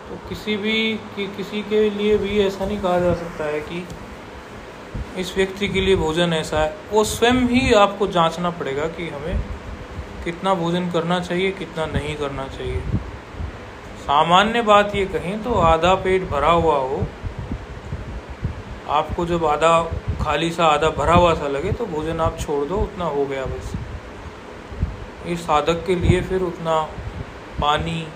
तो किसी के लिए भी ऐसा नहीं कहा जा सकता है कि इस व्यक्ति के लिए भोजन ऐसा है। वो स्वयं ही आपको जांचना पड़ेगा कि हमें कितना भोजन करना चाहिए, कितना नहीं करना चाहिए। सामान्य बात ये कहें तो आधा पेट भरा हुआ हो, आपको जब आधा खाली सा आधा भरा हुआ सा लगे तो भोजन आप छोड़ दो, उतना हो गया बस। ये साधक के लिए फिर उतना पानी,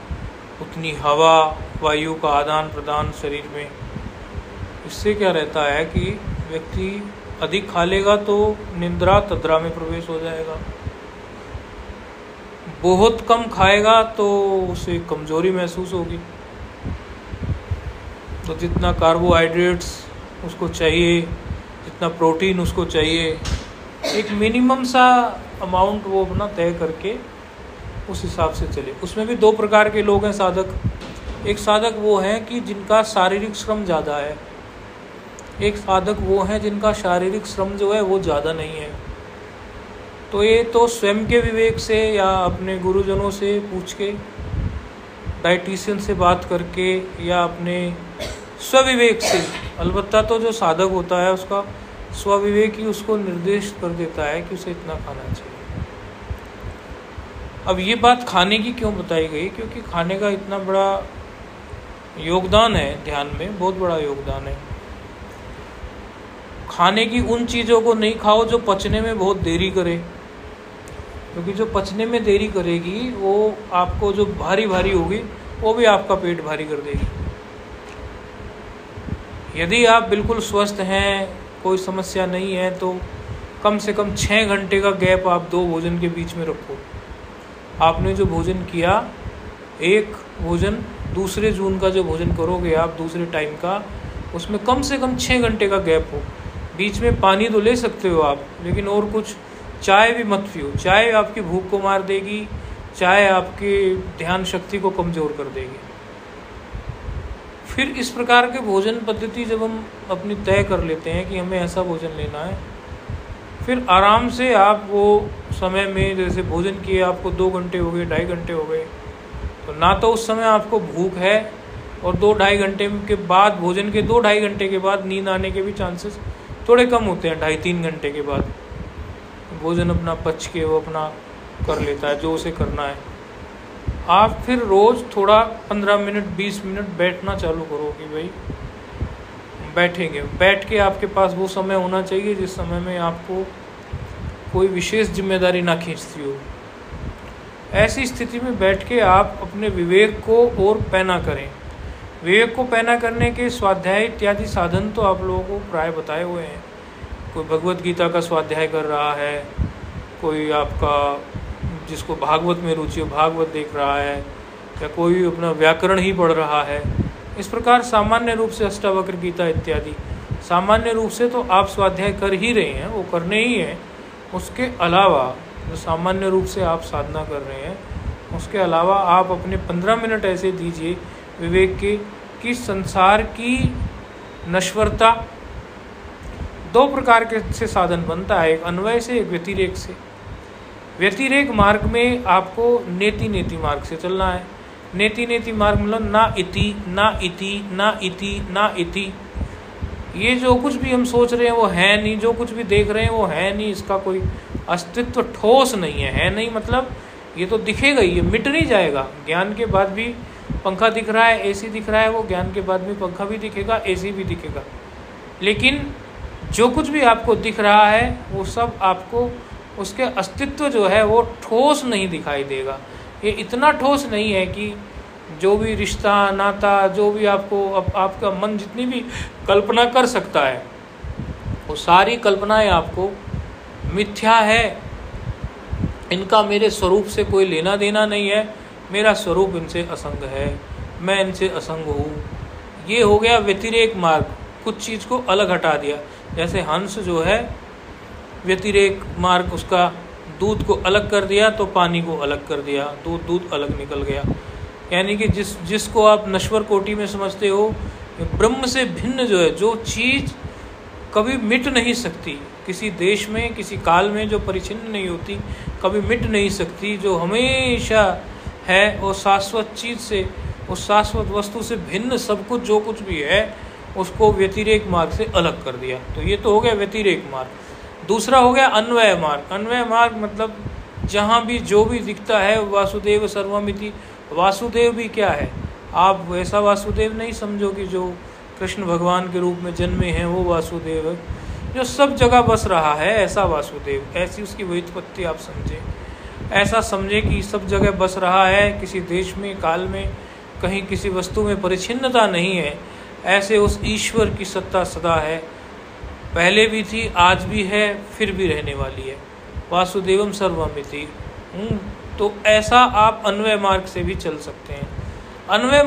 उतनी हवा, वायु का आदान प्रदान शरीर में, इससे क्या रहता है कि व्यक्ति अधिक खा लेगा तो निद्रा तद्रा में प्रवेश हो जाएगा, बहुत कम खाएगा तो उसे कमजोरी महसूस होगी। तो जितना कार्बोहाइड्रेट्स उसको चाहिए, जितना प्रोटीन उसको चाहिए, एक मिनिमम सा अमाउंट वो अपना तय करके उस हिसाब से चले। उसमें भी दो प्रकार के लोग हैं साधक। एक साधक वो हैं कि जिनका शारीरिक श्रम ज़्यादा है, एक साधक वो हैं जिनका शारीरिक श्रम जो है वो ज़्यादा नहीं है। तो ये तो स्वयं के विवेक से या अपने गुरुजनों से पूछ के, डाइटिशियन से बात करके या अपने स्वविवेक से, अलबत्ता तो जो साधक होता है उसका स्वविवेक ही उसको निर्देश कर देता है कि उसे इतना खाना चाहिए। अब ये बात खाने की क्यों बताई गई? क्योंकि खाने का इतना बड़ा योगदान है ध्यान में, बहुत बड़ा योगदान है। खाने की उन चीज़ों को नहीं खाओ जो पचने में बहुत देरी करे, क्योंकि जो पचने में देरी करेगी वो आपको जो भारी भारी होगी वो भी आपका पेट भारी कर देगी। यदि आप बिल्कुल स्वस्थ हैं, कोई समस्या नहीं है, तो कम से कम 6 घंटे का गैप आप दो भोजन के बीच में रखो। आपने जो भोजन किया, एक भोजन दूसरे जून का जो भोजन करोगे आप दूसरे टाइम का, उसमें कम से कम 6 घंटे का गैप हो। बीच में पानी तो ले सकते हो आप, लेकिन और कुछ, चाय भी मत पियो। चाय आपकी भूख को मार देगी, चाय आपके ध्यान शक्ति को कमज़ोर कर देगी। फिर इस प्रकार के भोजन पद्धति जब हम अपनी तय कर लेते हैं कि हमें ऐसा भोजन लेना है, फिर आराम से आप वो समय में, जैसे भोजन किए आपको 2 घंटे हो गए, 2.5 घंटे हो गए, तो ना तो उस समय आपको भूख है, और 2-2.5 घंटे के बाद, भोजन के 2-2.5 घंटे के बाद नींद आने के भी चांसेस थोड़े कम होते हैं। 2.5-3 घंटे के बाद भोजन अपना पच के वो अपना कर लेता है जो उसे करना है। आप फिर रोज़ थोड़ा 15 मिनट 20 मिनट बैठना चालू करो कि भाई बैठेंगे। बैठ के आपके पास वो समय होना चाहिए जिस समय में आपको कोई विशेष जिम्मेदारी ना खींचती हो। ऐसी स्थिति में बैठ के आप अपने विवेक को और पैना करें। विवेक को पैना करने के स्वाध्याय इत्यादि साधन तो आप लोगों को प्राय बताए हुए हैं। कोई भगवत गीता का स्वाध्याय कर रहा है, कोई आपका जिसको भागवत में रुचि हो भागवत देख रहा है, या कोई अपना व्याकरण ही पढ़ रहा है। इस प्रकार सामान्य रूप से अष्टावक्र गीता इत्यादि सामान्य रूप से तो आप स्वाध्याय कर ही रहे हैं, वो करने ही हैं। उसके अलावा जो सामान्य रूप से आप साधना कर रहे हैं, उसके अलावा आप अपने 15 मिनट ऐसे दीजिए विवेक के कि संसार की नश्वरता, 2 प्रकार के से साधन बनता है, एक अन्वय से, एक व्यतिरेक से। व्यतिरेक मार्ग में आपको नेति मार्ग से चलना है। नेति मार्ग मतलब ना इति ना इति ना इति ना इति। ये जो कुछ भी हम सोच रहे हैं वो है नहीं, जो कुछ भी देख रहे हैं वो है नहीं, इसका कोई अस्तित्व ठोस नहीं है नहीं मतलब ये तो दिखेगा ही, ये मिट नहीं जाएगा। ज्ञान के बाद भी पंखा दिख रहा है, एसी दिख रहा है, वो ज्ञान के बाद भी पंखा भी दिखेगा, एसी भी दिखेगा, लेकिन जो कुछ भी आपको दिख रहा है वो सब आपको उसके अस्तित्व जो है वो ठोस नहीं दिखाई देगा। ये इतना ठोस नहीं है कि जो भी रिश्ता नाता, जो भी आपका मन जितनी भी कल्पना कर सकता है, वो सारी कल्पनाएं आपको मिथ्या है। इनका मेरे स्वरूप से कोई लेना देना नहीं है, मेरा स्वरूप इनसे असंग है, मैं इनसे असंग हूँ। ये हो गया व्यतिरेक मार्ग, कुछ चीज़ को अलग हटा दिया। जैसे हंस जो है व्यतिरेक मार्ग, उसका दूध को अलग कर दिया तो पानी को अलग कर दिया, दूध अलग निकल गया। यानी कि जिसको आप नश्वर कोटि में समझते हो, ब्रह्म से भिन्न जो है, जो चीज़ कभी मिट नहीं सकती, किसी देश में किसी काल में जो परिचिन्न नहीं होती, कभी मिट नहीं सकती, जो हमेशा है, और शाश्वत चीज़ से उस शाश्वत वस्तु से भिन्न सब कुछ जो कुछ भी है उसको व्यतिरेक मार्ग से अलग कर दिया। तो ये तो हो गया व्यतिरेक मार्ग। दूसरा हो गया अन्वय मार्ग। अन्वय मार्ग मतलब जहाँ भी जो भी दिखता है वासुदेव सर्वमिति। वासुदेव भी क्या है, आप वैसा वासुदेव नहीं समझो कि जो कृष्ण भगवान के रूप में जन्मे हैं वो वासुदेव है, जो सब जगह बस रहा है ऐसा वासुदेव, ऐसी उसकी व्युत्पत्ति आप समझें। ऐसा समझे कि सब जगह बस रहा है, किसी देश में काल में कहीं किसी वस्तु में परिच्छिन्नता नहीं है। ऐसे उस ईश्वर की सत्ता सदा है, पहले भी थी, आज भी है, फिर भी रहने वाली है। वासुदेवम सर्वमिति। तो ऐसा आप अन्वय मार्ग से भी चल सकते हैं। अन्वय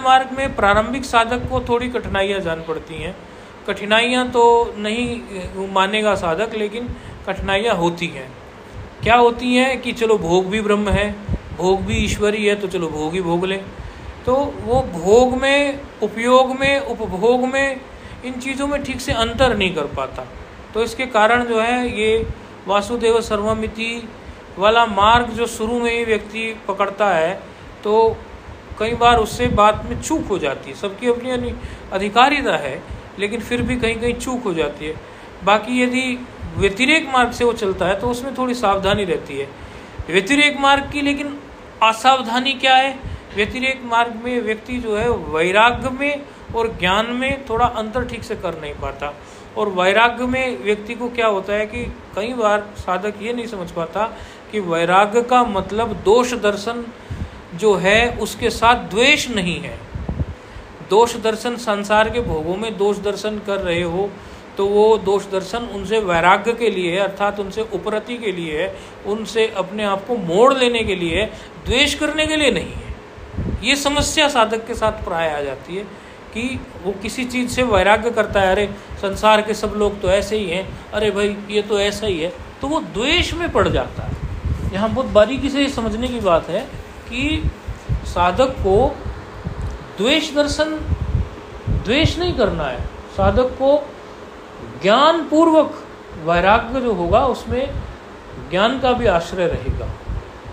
मार्ग में प्रारंभिक साधक को थोड़ी कठिनाइयाँ जान पड़ती हैं। कठिनाइयाँ तो नहीं मानेगा साधक, लेकिन कठिनाइयाँ होती हैं। क्या होती हैं कि चलो भोग भी ब्रह्म है, भोग भी ईश्वरी है, तो चलो भोग ही भोग लें। तो वो भोग में, उपयोग में, उपभोग में, इन चीज़ों में ठीक से अंतर नहीं कर पाता। तो इसके कारण जो है ये वासुदेव सर्वमिति वाला मार्ग जो शुरू में ही व्यक्ति पकड़ता है तो कई बार उससे बात में चूक हो जाती है। सबकी अपनी अधिकारिता है, लेकिन फिर भी कहीं कहीं चूक हो जाती है। बाकी यदि व्यतिरेक मार्ग से वो चलता है तो उसमें थोड़ी सावधानी रहती है व्यतिरेक मार्ग की। लेकिन असावधानी क्या है, व्यतिरेक मार्ग में व्यक्ति जो है वैराग्य में और ज्ञान में थोड़ा अंतर ठीक से कर नहीं पाता। और वैराग्य में व्यक्ति को क्या होता है कि कई बार साधक ये नहीं समझ पाता कि वैराग्य का मतलब दोष दर्शन जो है उसके साथ द्वेष नहीं है। दोष दर्शन, संसार के भोगों में दोष दर्शन कर रहे हो तो वो दोष दर्शन उनसे वैराग्य के लिए है, अर्थात उनसे उपरति के लिए है, उनसे अपने आप को मोड़ लेने के लिए है, द्वेष करने के लिए नहीं है। ये समस्या साधक के साथ प्राय आ जाती है कि वो किसी चीज़ से वैराग्य करता है, अरे संसार के सब लोग तो ऐसे ही हैं, अरे भाई ये तो ऐसा ही है, तो वो द्वेष में पड़ जाता है। यहाँ बहुत बारीकी से समझने की बात है कि साधक को द्वेष नहीं करना है। साधक को ज्ञान पूर्वक वैराग्य जो होगा उसमें ज्ञान का भी आश्रय रहेगा,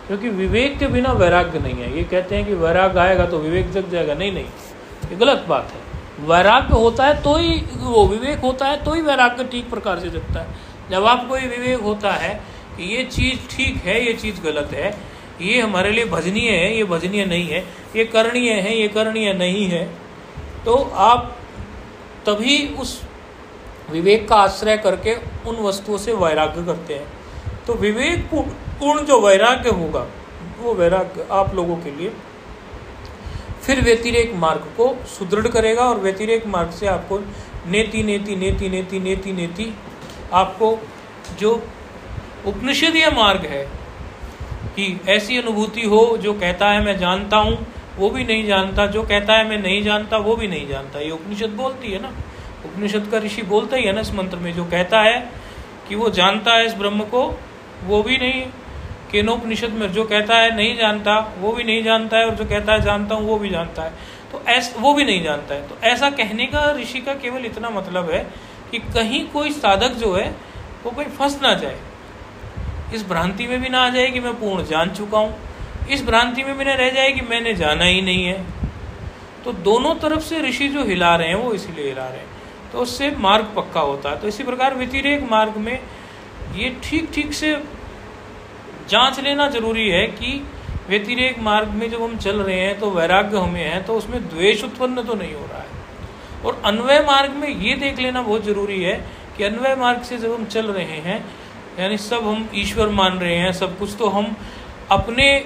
क्योंकि विवेक के बिना वैराग्य नहीं है। ये कहते हैं कि वैराग्य आएगा तो विवेक जग जाएगा, नहीं, ये गलत बात है। वैराग्य होता है तो ही वो विवेक होता है, तो ही वैराग्य ठीक प्रकार से जगता है। जब आपको ये विवेक होता है कि ये चीज़ ठीक है, ये चीज़ गलत है, ये हमारे लिए भजनीय है, ये भजनीय नहीं है, ये करणीय है, ये करणीय नहीं है, तो आप तभी उस विवेक का आश्रय करके उन वस्तुओं से वैराग्य करते हैं। तो विवेक पूर्ण जो वैराग्य होगा वो वैराग्य आप लोगों के लिए फिर व्यतिरेक मार्ग को सुदृढ़ करेगा, और व्यतिरेक मार्ग से आपको नेति आपको जो उपनिषदीय मार्ग है कि ऐसी अनुभूति हो जो कहता है मैं जानता हूँ वो भी नहीं जानता, जो कहता है मैं नहीं जानता वो भी नहीं जानता। ये उपनिषद बोलती है ना, उपनिषद का ऋषि बोलता ही है ना इस मंत्र में, जो कहता है कि वो जानता है इस ब्रह्म को वो भी नहीं, केनोपनिषद में जो कहता है नहीं जानता वो भी नहीं जानता है, और जो कहता है जानता हूँ वो भी जानता है, तो ऐसा वो भी नहीं जानता है। तो ऐसा कहने का ऋषि का केवल इतना मतलब है कि कहीं कोई साधक जो है वो कहीं फंस ना जाए, इस भ्रांति में भी ना आ जाए कि मैं पूर्ण जान चुका हूँ, इस भ्रांति में भी ना रह जाए कि मैंने जाना ही नहीं है। तो दोनों तरफ से ऋषि जो हिला रहे हैं वो इसीलिए हिला रहे हैं, तो उससे मार्ग पक्का होता है। तो इसी प्रकार व्यतिरेक मार्ग में ये ठीक से जांच लेना जरूरी है कि व्यतिरेक मार्ग में जब हम चल रहे हैं तो वैराग्य हमें है तो उसमें द्वेष उत्पन्न तो नहीं हो रहा है। और अन्वय मार्ग में ये देख लेना बहुत जरूरी है कि अन्वय मार्ग से जब हम चल रहे हैं, यानी सब हम ईश्वर मान रहे हैं सब कुछ, तो हम अपने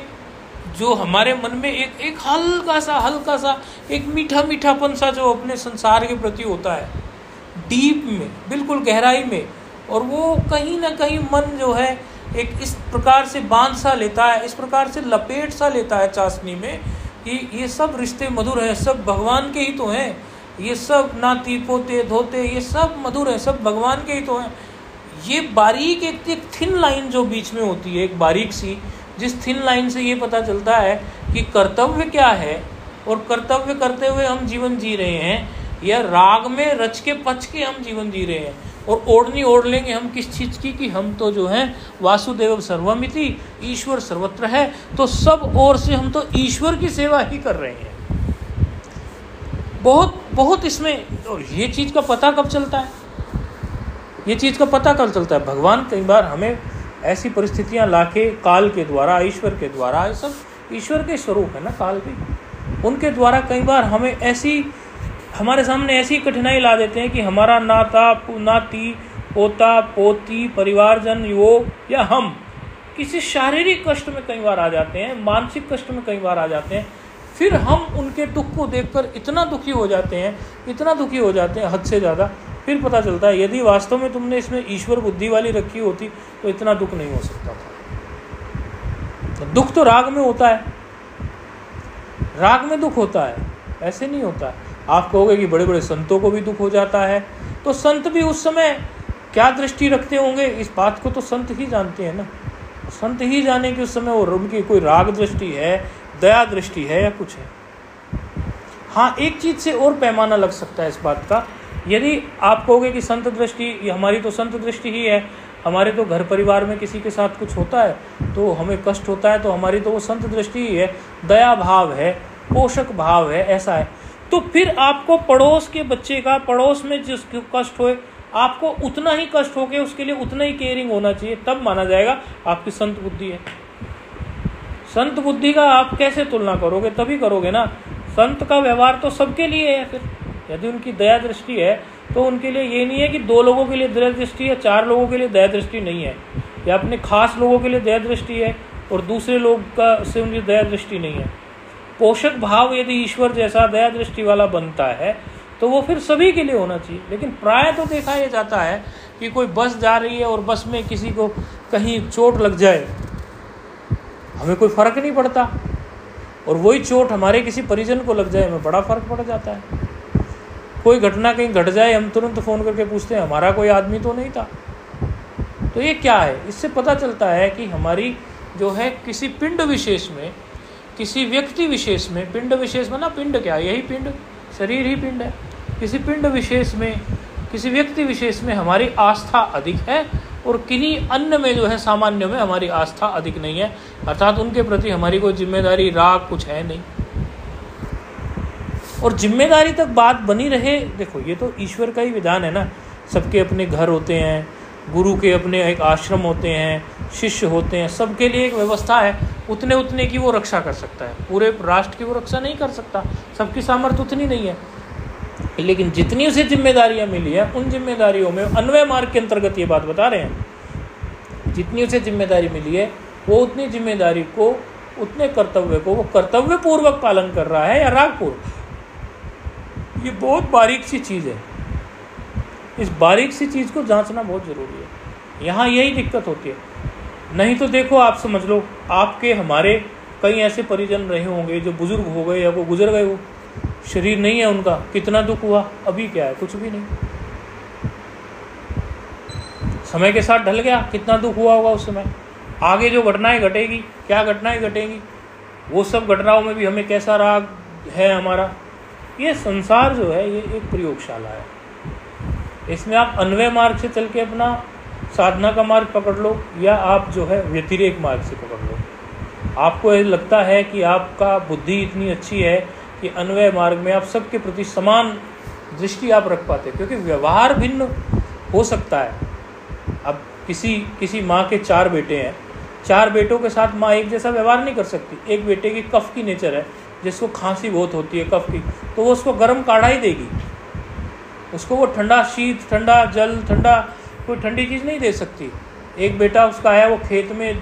जो हमारे मन में एक हल्का सा एक मीठापन सा जो अपने संसार के प्रति होता है, डीप में, बिल्कुल गहराई में, और वो कहीं ना कहीं मन जो है एक इस प्रकार से बांध सा लेता है, इस प्रकार से लपेट सा लेता है चाशनी में कि ये सब रिश्ते मधुर हैं, सब भगवान के ही तो हैं, ये सब नाती पोते धोते ये सब मधुर हैं, सब भगवान के ही तो हैं। ये बारीक एक थिन लाइन जो बीच में होती है, एक बारीक सी, जिस थिन लाइन से ये पता चलता है कि कर्तव्य क्या है और कर्तव्य करते हुए हम जीवन जी रहे हैं या राग में रच के पच के हम जीवन जी रहे हैं। और ओढ़नी ओढ़ लेंगे हम किस चीज़ की, कि हम तो जो हैं वासुदेव सर्वमिति, ईश्वर सर्वत्र है, तो सब ओर से हम तो ईश्वर की सेवा ही कर रहे हैं। बहुत बहुत इसमें, और ये चीज़ का पता कब चलता है, ये चीज़ का पता कब चलता है, भगवान कई बार हमें ऐसी परिस्थितियां लाके काल के द्वारा, ईश्वर के द्वारा, ये सब ईश्वर के स्वरूप है ना काल भी, उनके द्वारा कई बार हमें ऐसी, हमारे सामने ऐसी कठिनाई ला देते हैं कि हमारा नाता नाती पोता पोती परिवारजन वो या हम किसी शारीरिक कष्ट में कई बार आ जाते हैं, मानसिक कष्ट में कई बार आ जाते हैं। फिर हम उनके दुख को देखकर इतना दुखी हो जाते हैं, इतना दुखी हो जाते हैं हद से ज़्यादा। फिर पता चलता है यदि वास्तव में तुमने इसमें ईश्वर बुद्धि वाली रखी होती तो इतना दुख नहीं हो सकता था। तो दुख तो राग में होता है, राग में दुख होता है, ऐसे नहीं होता है। आप कहोगे कि बड़े बड़े संतों को भी दुख हो जाता है, तो संत भी उस समय क्या दृष्टि रखते होंगे, इस बात को तो संत ही जानते हैं ना। संत ही जाने कि उस समय वो उनकी कोई राग दृष्टि है, दया दृष्टि है या कुछ है। हाँ, एक चीज़ से और पैमाना लग सकता है इस बात का, यदि आप कहोगे कि संत दृष्टि, हमारी तो संत दृष्टि ही है, हमारे तो घर परिवार में किसी के साथ कुछ होता है तो हमें कष्ट होता है, तो हमारी तो वो संत दृष्टि ही है, दया भाव है, पोषक भाव है, ऐसा है। तो फिर आपको पड़ोस के बच्चे का, पड़ोस में जिसको कष्ट होए, आपको उतना ही कष्ट हो के उसके लिए उतना ही केयरिंग होना चाहिए, तब माना जाएगा आपकी संत बुद्धि है। संत बुद्धि का आप कैसे तुलना करोगे, तभी करोगे ना। संत का व्यवहार तो सबके लिए है। फिर यदि उनकी दया दृष्टि है तो उनके लिए ये नहीं है कि 2 लोगों के लिए दया दृष्टि है, 4 लोगों के लिए दया दृष्टि नहीं है, या अपने खास लोगों के लिए दया दृष्टि है और दूसरे लोग का से उनकी दया दृष्टि नहीं है। पोषक भाव यदि ईश्वर जैसा दया दृष्टि वाला बनता है तो वो फिर सभी के लिए होना चाहिए। लेकिन प्राय तो देखा यह जाता है कि कोई बस जा रही है और बस में किसी को कहीं चोट लग जाए, हमें कोई फर्क नहीं पड़ता, और वही चोट हमारे किसी परिजन को लग जाए, हमें बड़ा फर्क पड़ जाता है। कोई घटना कहीं घट जाए, हम तुरंत फ़ोन करके पूछते हैं हमारा कोई आदमी तो नहीं था। तो ये क्या है, इससे पता चलता है कि हमारी जो है किसी पिंड विशेष में, किसी व्यक्ति विशेष में, पिंड विशेष में ना, पिंड क्या, यही पिंड, शरीर ही पिंड है, किसी पिंड विशेष में, किसी व्यक्ति विशेष में हमारी आस्था अधिक है, और किन्हीं अन्य में जो है सामान्य में हमारी आस्था अधिक नहीं है, अर्थात उनके प्रति हमारी कोई जिम्मेदारी, राग कुछ है नहीं। और जिम्मेदारी तक बात बनी रहे, देखो ये तो ईश्वर का ही विधान है ना। सबके अपने घर होते हैं, गुरु के अपने एक आश्रम होते हैं, शिष्य होते हैं, सबके लिए एक व्यवस्था है, उतने उतने की वो रक्षा कर सकता है, पूरे राष्ट्र की वो रक्षा नहीं कर सकता, सबकी सामर्थ्य उतनी नहीं है। लेकिन जितनी उसे जिम्मेदारियां मिली है, उन जिम्मेदारियों में अन्वय मार्ग के अंतर्गत ये बात बता रहे हैं, जितनी उसे जिम्मेदारी मिली है वो उतनी जिम्मेदारी को, उतने कर्तव्य को वो कर्तव्य पूर्वक पालन कर रहा है या राग पूर्वक। ये बहुत बारीक सी चीज़ है, इस बारीक सी चीज़ को जांचना बहुत ज़रूरी है। यहाँ यही दिक्कत होती है। नहीं तो देखो, आप समझ लो आपके हमारे कई ऐसे परिजन रहे होंगे जो बुजुर्ग हो गए या वो गुजर गए, वो शरीर नहीं है उनका, कितना दुख हुआ। अभी क्या है, कुछ भी नहीं, समय के साथ ढल गया, कितना दुख हुआ होगा उस समय। आगे जो घटनाएं घटेगी, क्या घटनाएं घटेंगी, वो सब घटनाओं में भी हमें कैसा राग है हमारा। ये संसार जो है ये एक प्रयोगशाला है, इसमें आप अन्वय मार्ग से चल के अपना साधना का मार्ग पकड़ लो, या आप जो है व्यतिरेक मार्ग से पकड़ लो। आपको ये लगता है कि आपका बुद्धि इतनी अच्छी है कि अन्वय मार्ग में आप सबके प्रति समान दृष्टि आप रख पाते, क्योंकि व्यवहार भिन्न हो सकता है। अब किसी माँ के 4 बेटे हैं, 4 बेटों के साथ माँ एक जैसा व्यवहार नहीं कर सकती। एक बेटे की कफ की नेचर है, जिसको खांसी बहुत होती है कफ की, तो वो उसको गर्म काढ़ा ही देगी, उसको वो ठंडा शीत, ठंडा जल, ठंडा कोई ठंडी चीज़ नहीं दे सकती। एक बेटा उसका है, वो खेत में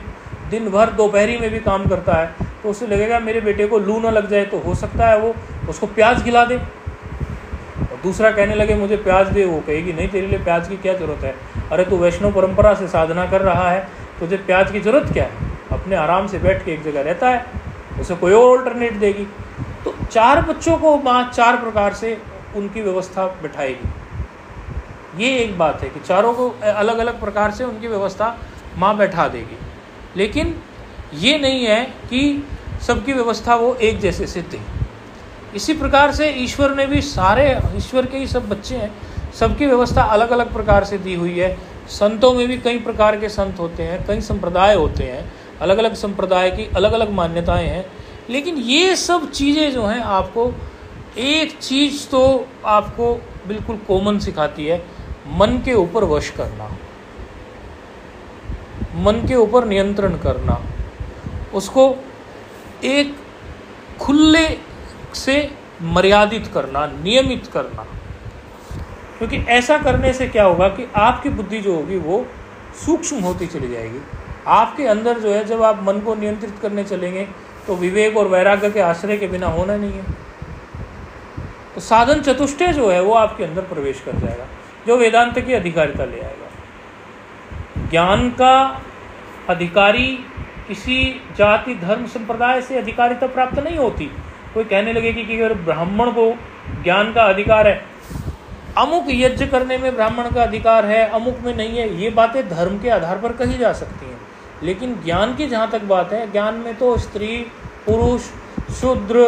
दिन भर दोपहरी में भी काम करता है, तो उसे लगेगा मेरे बेटे को लू ना लग जाए, तो हो सकता है वो उसको प्याज खिला दे। और दूसरा कहने लगे मुझे प्याज दे, वो कहेगी नहीं, तेरे लिए प्याज की क्या ज़रूरत है, अरे तू वैष्णव परंपरा से साधना कर रहा है, तुझे प्याज की ज़रूरत क्या है, अपने आराम से बैठ के एक जगह रहता है, उसे कोई और ऑल्टरनेट देगी। तो 4 बच्चों को माँ 4 प्रकार से उनकी व्यवस्था बिठाएगी। ये एक बात है कि चारों को अलग अलग प्रकार से उनकी व्यवस्था माँ बैठा देगी। लेकिन ये नहीं है कि सबकी व्यवस्था वो एक जैसे सिद्ध है। इसी प्रकार से ईश्वर ने भी सारे, ईश्वर के ही सब बच्चे हैं, सबकी व्यवस्था अलग अलग प्रकार से दी हुई है। संतों में भी कई प्रकार के संत होते हैं, कई संप्रदाय होते हैं, अलग अलग संप्रदाय की अलग अलग मान्यताएं हैं। लेकिन ये सब चीज़ें जो हैं आपको एक चीज़ तो आपको बिल्कुल कॉमन सिखाती है, मन के ऊपर वश करना, मन के ऊपर नियंत्रण करना, उसको एक खुले से मर्यादित करना, नियमित करना। क्योंकि ऐसा करने से क्या होगा कि आपकी बुद्धि जो होगी वो सूक्ष्म होती चली जाएगी। आपके अंदर जो है, जब आप मन को नियंत्रित करने चलेंगे तो विवेक और वैराग्य के आश्रय के बिना होना नहीं है। तो साधन चतुष्टय जो है वो आपके अंदर प्रवेश कर जाएगा, जो वेदांत की अधिकारिता ले आएगा। ज्ञान का अधिकारी किसी जाति धर्म संप्रदाय से अधिकारिता प्राप्त नहीं होती। कोई कहने लगे कि अगर ब्राह्मण को ज्ञान का अधिकार है, अमुक यज्ञ करने में ब्राह्मण का अधिकार है, अमुक में नहीं है, ये बातें धर्म के आधार पर कही जा सकती हैं। लेकिन ज्ञान की जहाँ तक बात है, ज्ञान में तो स्त्री पुरुष शूद्र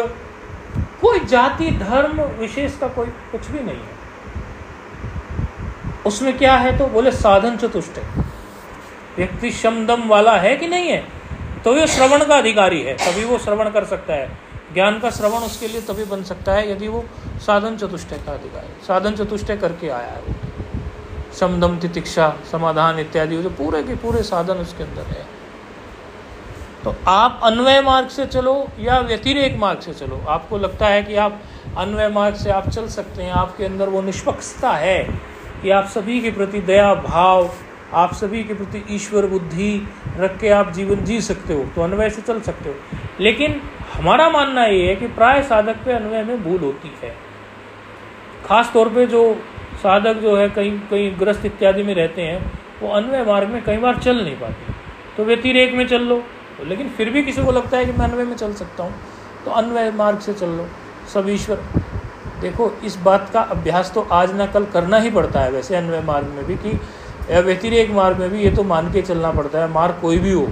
कोई जाति धर्म विशेष का कोई कुछ भी नहीं है। उसमें क्या है तो बोले साधन चतुष्टय। व्यक्ति शमदम वाला है कि नहीं है, तो ये श्रवण का अधिकारी है, तभी वो श्रवण कर सकता है। ज्ञान का श्रवण उसके लिए तभी बन सकता है यदि वो साधन चतुष्टय का अधिकारी, साधन चतुष्टय करके आया है। वो शमदम तितिक्षा समाधान इत्यादि जो पूरे के पूरे साधन उसके अंदर है। तो आप अन्वय मार्ग से चलो या व्यतिरेक मार्ग से चलो, आपको लगता है कि आप अन्वय मार्ग से आप चल सकते हैं, आपके अंदर वो निष्पक्षता है कि आप सभी के प्रति दया भाव, आप सभी के प्रति ईश्वर बुद्धि रख के आप जीवन जी सकते हो, तो अन्वय से चल सकते हो। लेकिन हमारा मानना ये है कि प्राय साधक पे अन्वय में भूल होती है। खास तौर पे जो साधक जो है कहीं ग्रस्त इत्यादि में रहते हैं, वो अन्वय मार्ग में कई बार चल नहीं पाते। तो व्यतिरेक में चल लो, लेकिन फिर भी किसी को लगता है कि मैं अन्वय में चल सकता हूँ, तो अन्वय मार्ग से चल लो। सब ईश्वर, देखो इस बात का अभ्यास तो आज ना कल करना ही पड़ता है। वैसे अन्वय मार्ग में भी कि या व्यतिरेक मार्ग में भी ये तो मान के चलना पड़ता है, मार्ग कोई भी हो,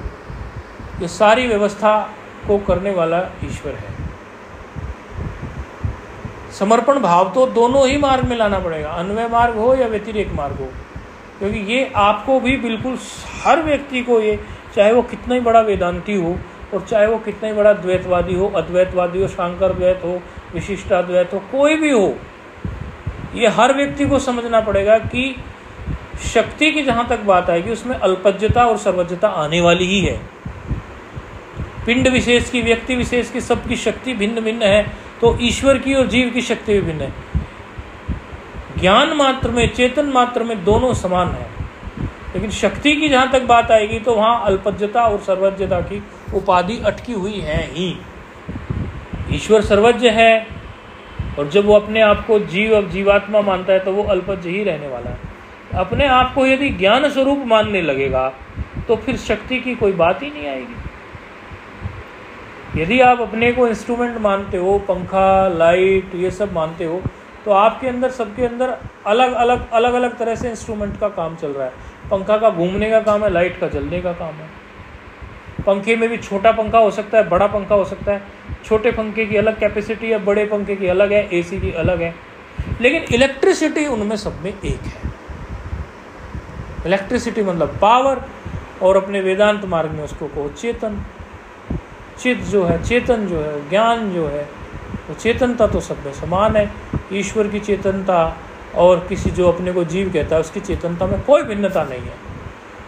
ये सारी व्यवस्था को करने वाला ईश्वर है। समर्पण भाव तो दोनों ही मार्ग में लाना पड़ेगा, अन्वय मार्ग हो या व्यतिरेक मार्ग हो, क्योंकि ये आपको भी बिल्कुल हर व्यक्ति को, ये चाहे वो कितना ही बड़ा वेदांती हो और चाहे वो कितना ही बड़ा द्वैतवादी हो, अद्वैतवादी हो, शांकर द्वैत हो, विशिष्टाद्वैत हो, कोई भी हो, ये हर व्यक्ति को समझना पड़ेगा कि शक्ति की जहाँ तक बात आएगी उसमें अल्पज्यता और सर्वज्ञता आने वाली ही है। पिंड विशेष की, व्यक्ति विशेष की, सबकी शक्ति भिन्न भिन्न है, तो ईश्वर की और जीव की शक्ति भी भिन्न है। ज्ञान मात्र में, चेतन मात्र में दोनों समान है, लेकिन शक्ति की जहाँ तक बात आएगी तो वहाँ अल्पज्यता और सर्वज्ञता की उपाधि अटकी हुई है ही। ईश्वर सर्वज्ञ है, और जब वो अपने आप को जीवात्मा मानता है तो वो अल्पज्ञ ही रहने वाला है। अपने आप को यदि ज्ञान स्वरूप मानने लगेगा तो फिर शक्ति की कोई बात ही नहीं आएगी। यदि आप अपने को इंस्ट्रूमेंट मानते हो, पंखा लाइट ये सब मानते हो, तो आपके अंदर सबके अंदर अलग अलग तरह से इंस्ट्रूमेंट का काम चल रहा है। पंखा का घूमने का काम है, लाइट का जलने का काम है। पंखे में भी छोटा पंखा हो सकता है, बड़ा पंखा हो सकता है। छोटे पंखे की अलग कैपेसिटी है, बड़े पंखे की अलग है, एसी की अलग है, लेकिन इलेक्ट्रिसिटी उनमें सब में एक है। इलेक्ट्रिसिटी मतलब पावर, और अपने वेदांत मार्ग में उसको कहो चेतन। चित जो है, चेतन जो है, ज्ञान जो है, वो चेतनता तो सब में समान है। ईश्वर की चेतनता और किसी जो अपने को जीव कहता है उसकी चेतनता में कोई भिन्नता नहीं है।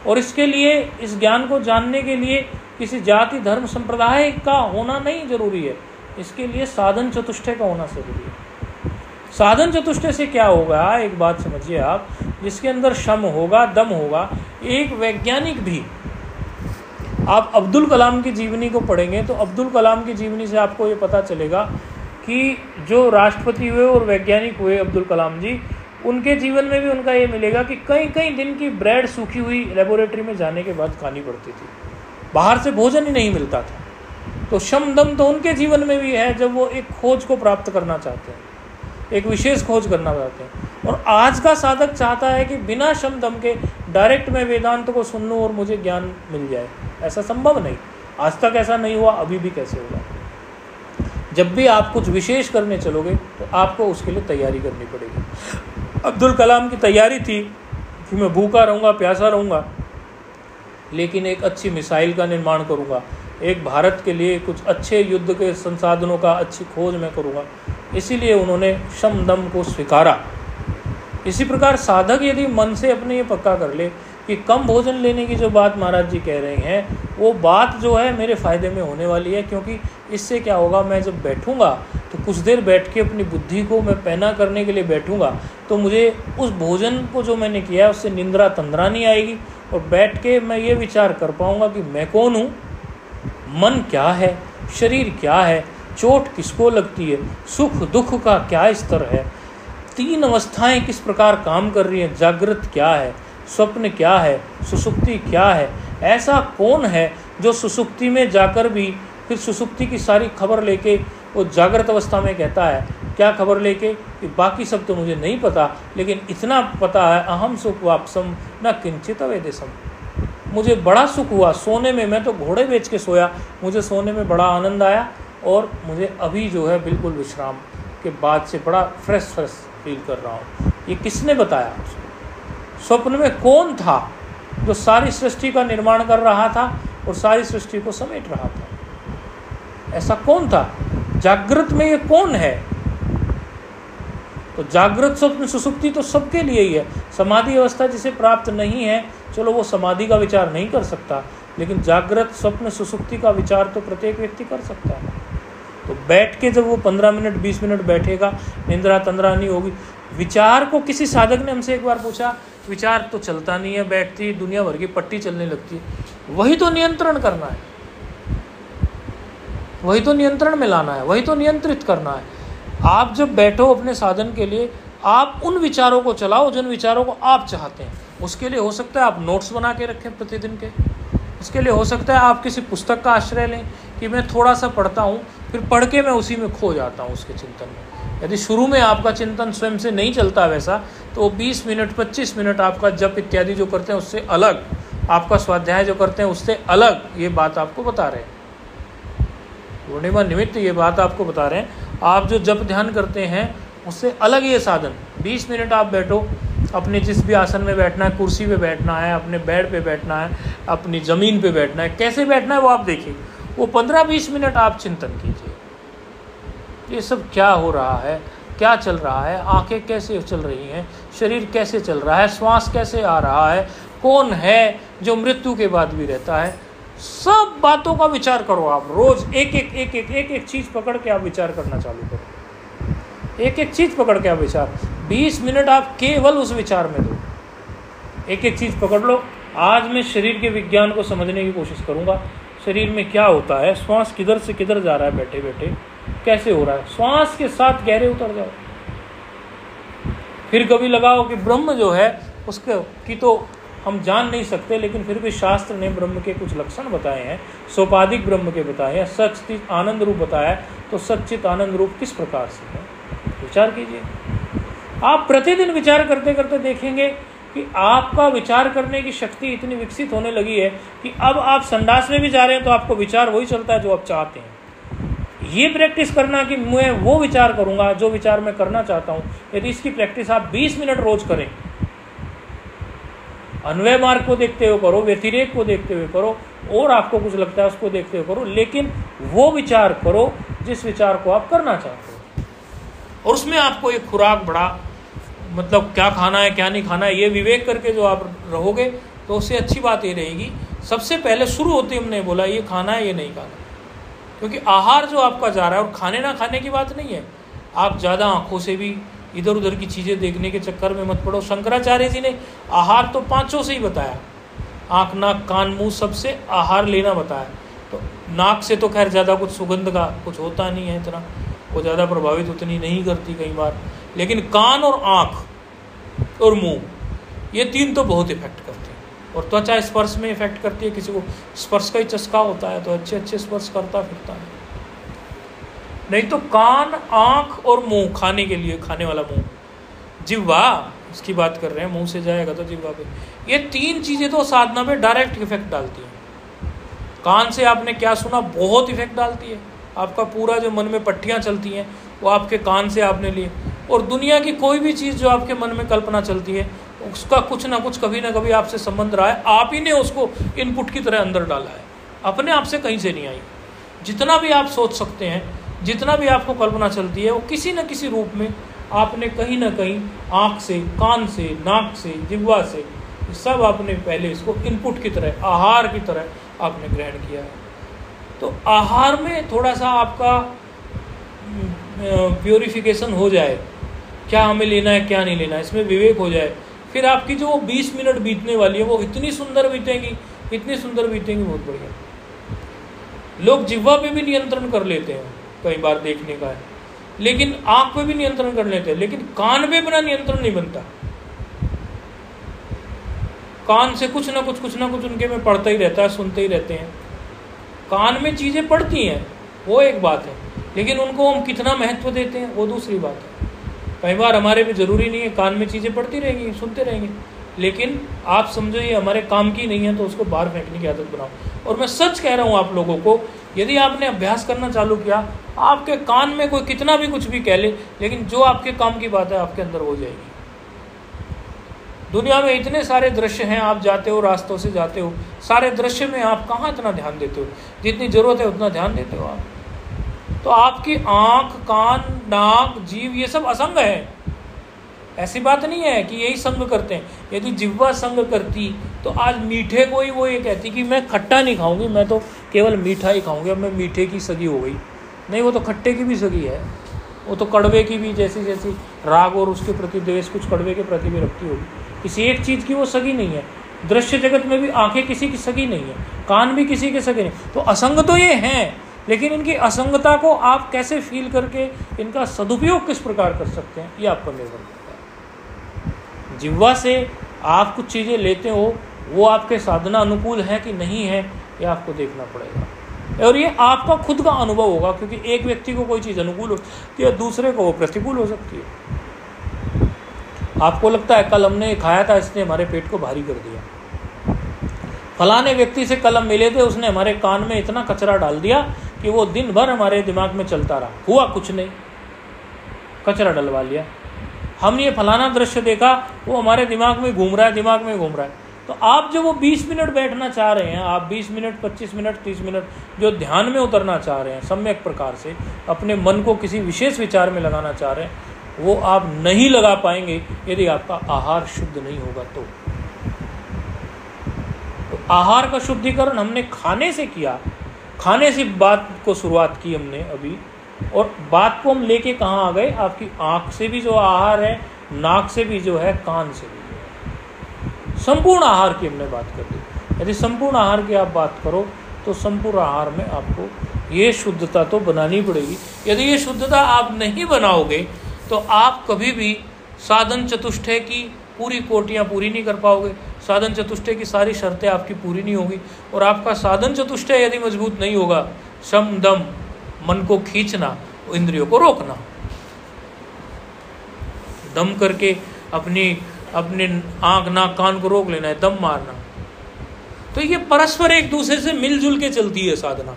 और इसके लिए, इस ज्ञान को जानने के लिए किसी जाति धर्म संप्रदाय का होना नहीं जरूरी है, इसके लिए साधन चतुष्टय का होना जरूरी है। साधन चतुष्टय से क्या होगा, एक बात समझिए आप, जिसके अंदर शम होगा, दम होगा। एक वैज्ञानिक भी, आप अब्दुल कलाम की जीवनी को पढ़ेंगे तो अब्दुल कलाम की जीवनी से आपको ये पता चलेगा कि जो राष्ट्रपति हुए और वैज्ञानिक हुए अब्दुल कलाम जी, उनके जीवन में भी उनका ये मिलेगा कि कई दिन की ब्रेड सूखी हुई लेबोरेटरी में जाने के बाद खानी पड़ती थी, बाहर से भोजन ही नहीं मिलता था। तो शम दम तो उनके जीवन में भी है, जब वो एक खोज को प्राप्त करना चाहते हैं, एक विशेष खोज करना चाहते हैं। और आज का साधक चाहता है कि बिना शम दम के डायरेक्ट मैं वेदांत को सुन लूँ और मुझे ज्ञान मिल जाए। ऐसा संभव नहीं, आज तक ऐसा नहीं हुआ, अभी भी कैसे होगा। जब भी आप कुछ विशेष करने चलोगे तो आपको उसके लिए तैयारी करनी पड़ेगी। अब्दुल कलाम की तैयारी थी कि मैं भूखा रहूँगा, प्यासा रहूँगा, लेकिन एक अच्छी मिसाइल का निर्माण करूँगा, एक भारत के लिए कुछ अच्छे युद्ध के संसाधनों का अच्छी खोज मैं करूँगा। इसीलिए उन्होंने शम दम को स्वीकारा। इसी प्रकार साधक यदि मन से अपने ये पक्का कर ले कि कम भोजन लेने की जो बात महाराज जी कह रहे हैं, वो बात जो है मेरे फ़ायदे में होने वाली है, क्योंकि इससे क्या होगा, मैं जब बैठूंगा तो कुछ देर बैठ के अपनी बुद्धि को मैं पैना करने के लिए बैठूंगा, तो मुझे उस भोजन को जो मैंने किया है उससे निंद्रा तंद्रा नहीं आएगी, और बैठ के मैं ये विचार कर पाऊँगा कि मैं कौन हूँ, मन क्या है, शरीर क्या है, चोट किसको लगती है, सुख दुख का क्या स्तर है, तीन अवस्थाएं किस प्रकार काम कर रही हैं, जागृत क्या है, स्वप्न क्या है, सुसुप्ति क्या है। ऐसा कौन है जो सुसुप्ति में जाकर भी फिर सुसुप्ति की सारी खबर लेके वो जागृत अवस्था में कहता है, क्या खबर लेके कि बाकी सब तो मुझे नहीं पता, लेकिन इतना पता है, अहम सुख वापसम न किंचित वेदेशम, मुझे बड़ा सुख हुआ सोने में, मैं तो घोड़े बेच के सोया, मुझे सोने में बड़ा आनंद आया, और मुझे अभी जो है बिल्कुल विश्राम के बाद से बड़ा फ्रेश फील कर रहा हूँ। ये किसने बताया? स्वप्न में कौन था जो सारी सृष्टि का निर्माण कर रहा था और सारी सृष्टि को समेट रहा था? ऐसा कौन था? जागृत में ये कौन है? तो जागृत स्वप्न सुसुप्ति तो सबके लिए ही है। समाधि अवस्था जिसे प्राप्त नहीं है, चलो वो समाधि का विचार नहीं कर सकता, लेकिन जागृत स्वप्न सुसुप्ति का विचार तो प्रत्येक व्यक्ति कर सकता है। तो बैठ के जब वो 15 मिनट 20 मिनट बैठेगा, निंद्रा तंद्रा नहीं होगी। विचार को किसी साधक ने हमसे एक बार पूछा, विचार तो चलता नहीं है, बैठती दुनिया भर की पट्टी चलने लगती है। वही तो नियंत्रण करना है, वही तो नियंत्रण में लाना है, वही तो नियंत्रित करना है। आप जब बैठो अपने साधन के लिए, आप उन विचारों को चलाओ जिन विचारों को आप चाहते हैं। उसके लिए हो सकता है आप नोट्स बना के रखें प्रतिदिन के, उसके लिए हो सकता है आप किसी पुस्तक का आश्रय लें कि मैं थोड़ा सा पढ़ता हूँ, फिर पढ़ के मैं उसी में खो जाता हूँ उसके चिंतन में। यदि शुरू में आपका चिंतन स्वयं से नहीं चलता वैसा, तो 20 मिनट 25 मिनट आपका जप इत्यादि जो करते हैं उससे अलग, आपका स्वाध्याय जो करते हैं उससे अलग ये बात आपको बता रहे हैं। पूर्णिमा निमित्त ये बात आपको बता रहे हैं। आप जो जप ध्यान करते हैं उससे अलग ये साधन। 20 मिनट आप बैठो, अपने जिस भी आसन में बैठना है, कुर्सी पे बैठना है, अपने बेड पे बैठना है, अपनी ज़मीन पे बैठना है, कैसे बैठना है वो आप देखिए। वो 15-20 मिनट आप चिंतन कीजिए, ये सब क्या हो रहा है, क्या चल रहा है, आंखें कैसे चल रही हैं, शरीर कैसे चल रहा है, श्वास कैसे आ रहा है, कौन है जो मृत्यु के बाद भी रहता है। सब बातों का विचार करो आप। रोज एक एक चीज़ पकड़ के आप विचार करना चालू करो। एक एक चीज़ पकड़ के आप विचार, 20 मिनट आप केवल उस विचार में दो। एक एक चीज़ पकड़ लो। आज मैं शरीर के विज्ञान को समझने की कोशिश करूँगा। शरीर में क्या होता है, श्वास किधर से किधर जा रहा है, बैठे बैठे कैसे हो रहा है, श्वास के साथ गहरे उतर जाओ। फिर कभी लगाओ कि ब्रह्म जो है उसके की तो हम जान नहीं सकते, लेकिन फिर भी शास्त्र ने ब्रह्म के कुछ लक्षण बताए हैं, सोपाधिक ब्रह्म के बताए हैं, सच्चित आनंद रूप बताया है। तो सच्चित आनंद रूप किस प्रकार से है, विचार कीजिए। आप प्रतिदिन विचार करते करते देखेंगे कि आपका विचार करने की शक्ति इतनी विकसित होने लगी है कि अब आप संडास में भी जा रहे हैं तो आपको विचार वही चलता है जो आप चाहते हैं। ये प्रैक्टिस करना कि मैं वो विचार करूंगा जो विचार मैं करना चाहता हूँ, यदि इसकी प्रैक्टिस आप 20 मिनट रोज करें, अन्वय मार्ग को देखते हुए करो, व्यतिरेक को देखते हुए करो, और आपको कुछ लगता है उसको देखते हुए करो, लेकिन वो विचार करो जिस विचार को आप करना चाहते हो। और उसमें आपको एक खुराक बड़ा, मतलब क्या खाना है क्या नहीं खाना है, ये विवेक करके जो आप रहोगे तो उससे अच्छी बात ये रहेगी। सबसे पहले शुरू होते हमने बोला ये खाना है ये नहीं खाना, क्योंकि आहार जो आपका जा रहा है, और खाने ना खाने की बात नहीं है, आप ज़्यादा आँखों से भी इधर उधर की चीज़ें देखने के चक्कर में मत पड़ो। शंकराचार्य जी ने आहार तो 5 से ही बताया, आँख नाक कान मुंह सबसे आहार लेना बताया। तो नाक से तो खैर ज़्यादा कुछ सुगंध का कुछ होता नहीं है, इतना वो ज़्यादा प्रभावित उतनी नहीं करती कई बार, लेकिन कान और आँख और मुंह ये 3 तो बहुत इफेक्ट करते हैं। और त्वचा स्पर्श में इफेक्ट करती है, किसी को स्पर्श का ही चस्का होता है तो अच्छे अच्छे स्पर्श करता फिरता है, नहीं तो कान आँख और मुंह, खाने के लिए खाने वाला मुंह, जिह्वा इसकी बात कर रहे हैं, मुंह से जाएगा तो जिह्वा पे, ये 3 चीज़ें तो साधना पे डायरेक्ट इफेक्ट डालती हैं। कान से आपने क्या सुना बहुत इफेक्ट डालती है, आपका पूरा जो मन में पट्टियाँ चलती हैं वो आपके कान से आपने लिए। और दुनिया की कोई भी चीज़ जो आपके मन में कल्पना चलती है उसका कुछ ना कुछ कभी ना कभी आपसे संबंध रहा है, आप ही ने उसको इनपुट की तरह अंदर डाला है, अपने आप से कहीं से नहीं आई। जितना भी आप सोच सकते हैं, जितना भी आपको कल्पना चलती है, वो किसी न किसी रूप में आपने कहीं ना कहीं आँख से, कान से, नाक से, जिह्वा से, सब आपने पहले इसको इनपुट की तरह, आहार की तरह आपने ग्रहण किया है। तो आहार में थोड़ा सा आपका प्योरिफिकेशन हो जाए, क्या हमें लेना है क्या नहीं लेना है, इसमें विवेक हो जाए, फिर आपकी जो 20 मिनट बीतने वाली है वो इतनी सुंदर बीतेंगी, इतनी सुंदर बीतेंगी, बहुत बढ़िया। लोग जिह्वा पे भी नियंत्रण कर लेते हैं, कई बार देखने का है, लेकिन आँख पे भी नियंत्रण कर लेते हैं, लेकिन कान पे बिना नियंत्रण नहीं बनता। कान से कुछ ना कुछ उनके में पढ़ता ही रहता है, सुनते ही रहते हैं। कान में चीज़ें पड़ती हैं वो एक बात है, लेकिन उनको हम कितना महत्व देते हैं वो दूसरी बात है। कई बार हमारे भी ज़रूरी नहीं है कान में चीज़ें पड़ती रहेंगी, सुनते रहेंगे, लेकिन आप समझो ये हमारे काम की नहीं है तो उसको बाहर फेंकने की आदत बनाओ। और मैं सच कह रहा हूँ आप लोगों को, यदि आपने अभ्यास करना चालू किया, आपके कान में कोई कितना भी कुछ भी कह ले, लेकिन जो आपके काम की बात है आपके अंदर हो जाएगी। दुनिया में इतने सारे दृश्य हैं, आप जाते हो, रास्तों से जाते हो, सारे दृश्य में आप कहाँ इतना ध्यान देते हो? जितनी जरूरत है उतना ध्यान देते हो आप। तो आपकी आँख, कान, नाक, जीभ ये सब असंग है। ऐसी बात नहीं है कि यही संग करते हैं। यदि जिह्वा संग करती तो आज मीठे को ही वो ये कहती कि मैं खट्टा नहीं खाऊंगी, मैं तो केवल मीठा ही खाऊंगी, अब मैं मीठे की सगी हो गई। नहीं, वो तो खट्टे की भी सगी है, वो तो कड़वे की भी, जैसी जैसी राग और उसके प्रति द्वेष कुछ कड़वे के प्रति भी रखती होगी। किसी एक चीज़ की वो सगी नहीं है। दृश्य जगत में भी आंखें किसी की सगी नहीं है, कान भी किसी के सगे नहीं। तो असंग तो ये हैं, लेकिन इनकी असंगता को आप कैसे फील करके इनका सदुपयोग किस प्रकार कर सकते हैं ये आप पर निर्भर करता है। जिह्वा से आप कुछ चीज़ें लेते हो, वो आपके साधना अनुकूल है कि नहीं है ये आपको देखना पड़ेगा, और ये आपका खुद का अनुभव होगा, क्योंकि एक व्यक्ति को कोई चीज़ अनुकूल होती है, दूसरे को वो प्रतिकूल हो सकती है। आपको लगता है कल हमने खाया था इसने हमारे पेट को भारी कर दिया, फलाने व्यक्ति से कल हम मिले थे, उसने हमारे कान में इतना कचरा डाल दिया कि वो दिन भर हमारे दिमाग में चलता रहा, हुआ कुछ नहीं, कचरा डलवा लिया। हमने ये फलाना दृश्य देखा, वो हमारे दिमाग में घूम रहा है, तो आप जो वो 20 मिनट बैठना चाह रहे हैं, आप 20 मिनट, 25 मिनट, 30 मिनट जो ध्यान में उतरना चाह रहे हैं, सम्यक प्रकार से अपने मन को किसी विशेष विचार में लगाना चाह रहे हैं, वो आप नहीं लगा पाएंगे यदि आपका आहार शुद्ध नहीं होगा। तो आहार का शुद्धिकरण हमने खाने से किया, खाने से बात को शुरुआत की हमने अभी, और बात को हम लेके कहाँ आ गए? आपकी आँख से भी जो आहार है, नाक से भी जो है, कान से भी जो है, संपूर्ण आहार की हमने बात कर दी। यदि संपूर्ण आहार की आप बात करो तो संपूर्ण आहार में आपको ये शुद्धता तो बनानी पड़ेगी। यदि ये शुद्धता आप नहीं बनाओगे तो आप कभी भी साधन चतुष्टय की पूरी कोटियाँ पूरी नहीं कर पाओगे, साधन चतुष्टय की सारी शर्तें आपकी पूरी नहीं होगी, और आपका साधन चतुष्टय यदि मजबूत नहीं होगा, शम दम, मन को खींचना, इंद्रियों को रोकना, दम करके अपने आँख, नाक, कान को रोक लेना है, दम मारना, तो ये परस्पर एक दूसरे से मिलजुल के चलती है साधना।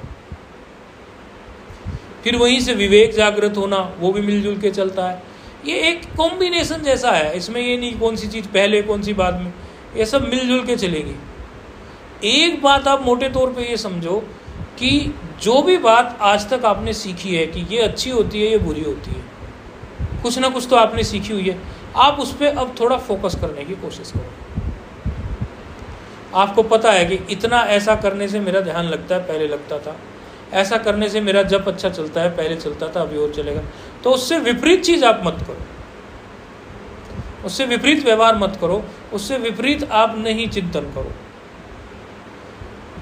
फिर वहीं से विवेक जागृत होना, वो भी मिलजुल के चलता है। ये एक कॉम्बिनेशन जैसा है, इसमें ये नहीं कौन सी चीज़ पहले कौन सी बाद में, ये सब मिलजुल के चलेगी। एक बात आप मोटे तौर पे ये समझो कि जो भी बात आज तक आपने सीखी है कि ये अच्छी होती है, ये बुरी होती है, कुछ ना कुछ तो आपने सीखी हुई है, आप उस पर अब थोड़ा फोकस करने की कोशिश करो। आपको पता है कि इतना ऐसा करने से मेरा ध्यान लगता है, पहले लगता था, ऐसा करने से मेरा जप अच्छा चलता है, पहले चलता था, अभी और चलेगा, तो उससे विपरीत चीज़ आप मत करो, उससे विपरीत व्यवहार मत करो, उससे विपरीत आप नहीं चिंतन करो।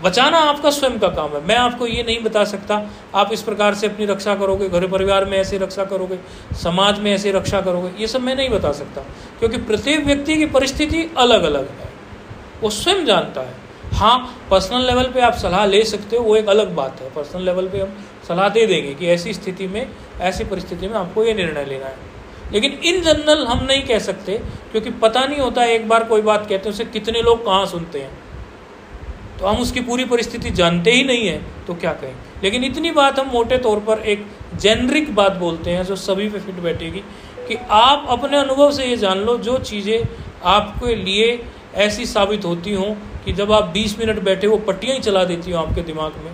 बचाना आपका स्वयं का काम है। मैं आपको ये नहीं बता सकता आप इस प्रकार से अपनी रक्षा करोगे, घर परिवार में ऐसे रक्षा करोगे, समाज में ऐसे रक्षा करोगे, ये सब मैं नहीं बता सकता, क्योंकि प्रत्येक व्यक्ति की परिस्थिति अलग अलग है, वो स्वयं जानता है। हाँ, पर्सनल लेवल पे आप सलाह ले सकते हो, वो एक अलग बात है। पर्सनल लेवल पे हम सलाह दे देंगे कि ऐसी स्थिति में, ऐसी परिस्थिति में आपको ये निर्णय लेना है, लेकिन इन जनरल हम नहीं कह सकते, क्योंकि पता नहीं होता, एक बार कोई बात कहते हैं उसे कितने लोग कहाँ सुनते हैं, तो हम उसकी पूरी परिस्थिति जानते ही नहीं है तो क्या कहें। लेकिन इतनी बात हम मोटे तौर पर एक जेनरिक बात बोलते हैं जो सभी पे फिट बैठेगी कि आप अपने अनुभव से ये जान लो, जो चीज़ें आपके लिए ऐसी साबित होती हों कि जब आप 20 मिनट बैठे वो पट्टियाँ ही चला देती हो आपके दिमाग में,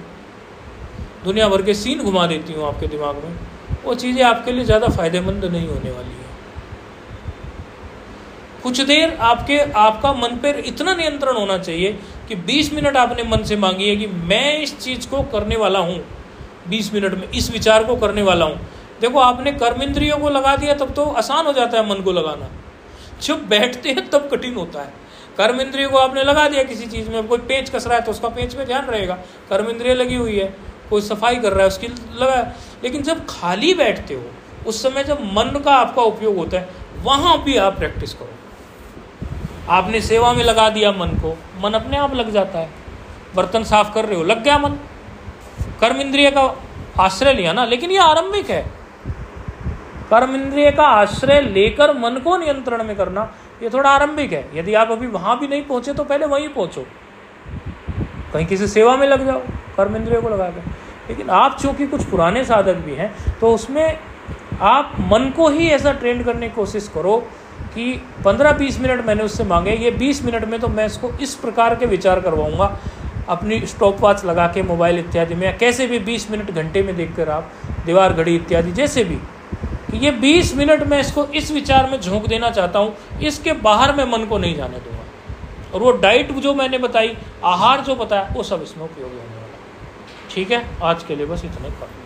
दुनिया भर के सीन घुमा देती हूँ आपके दिमाग में, वो चीज़ें आपके लिए ज़्यादा फायदेमंद नहीं होने वाली है। कुछ देर आपका मन पर इतना नियंत्रण होना चाहिए कि 20 मिनट आपने मन से मांगी है कि मैं इस चीज़ को करने वाला हूँ, 20 मिनट में इस विचार को करने वाला हूँ। देखो, आपने कर्म इंद्रियों को लगा दिया तब तो आसान हो जाता है मन को लगाना, जब बैठते हैं तब कठिन होता है। कर्म इंद्रियों को आपने लगा दिया किसी चीज़ में, कोई पेंच कस रहा है तो उसका पेंच में ध्यान रहेगा, कर्म इंद्रिय लगी हुई है, कोई सफाई कर रहा है उसकी लगा। लेकिन जब खाली बैठते हो उस समय जब मन का आपका उपयोग होता है, वहाँ भी आप प्रैक्टिस करो। आपने सेवा में लगा दिया मन को, मन अपने आप लग जाता है। बर्तन साफ कर रहे हो, लग गया मन, कर्म इंद्रिय का आश्रय लिया ना, लेकिन ये आरंभिक है। कर्म इंद्रिय का आश्रय लेकर मन को नियंत्रण में करना ये थोड़ा आरंभिक है। यदि आप अभी वहां भी नहीं पहुंचे तो पहले वहीं पहुंचो, कहीं किसी सेवा में लग जाओ कर्म इंद्रिय को लगा कर। लेकिन आप चूंकि कुछ पुराने साधक भी हैं तो उसमें आप मन को ही ऐसा ट्रेन करने की कोशिश करो कि 15-20 मिनट मैंने उससे मांगे, ये 20 मिनट में तो मैं इसको इस प्रकार के विचार करवाऊंगा अपनी स्टॉप वॉच लगा के मोबाइल इत्यादि में, या कैसे भी 20 मिनट घंटे में देखकर आप दीवार घड़ी इत्यादि जैसे भी, कि ये 20 मिनट में इसको इस विचार में झोंक देना चाहता हूँ, इसके बाहर मैं मन को नहीं जाने दूंगा। और वो डाइट जो मैंने बताई, आहार जो बताया, वो सब इसमें उपयोगी होने वाला। ठीक है, आज के लिए बस इतना ही काफी।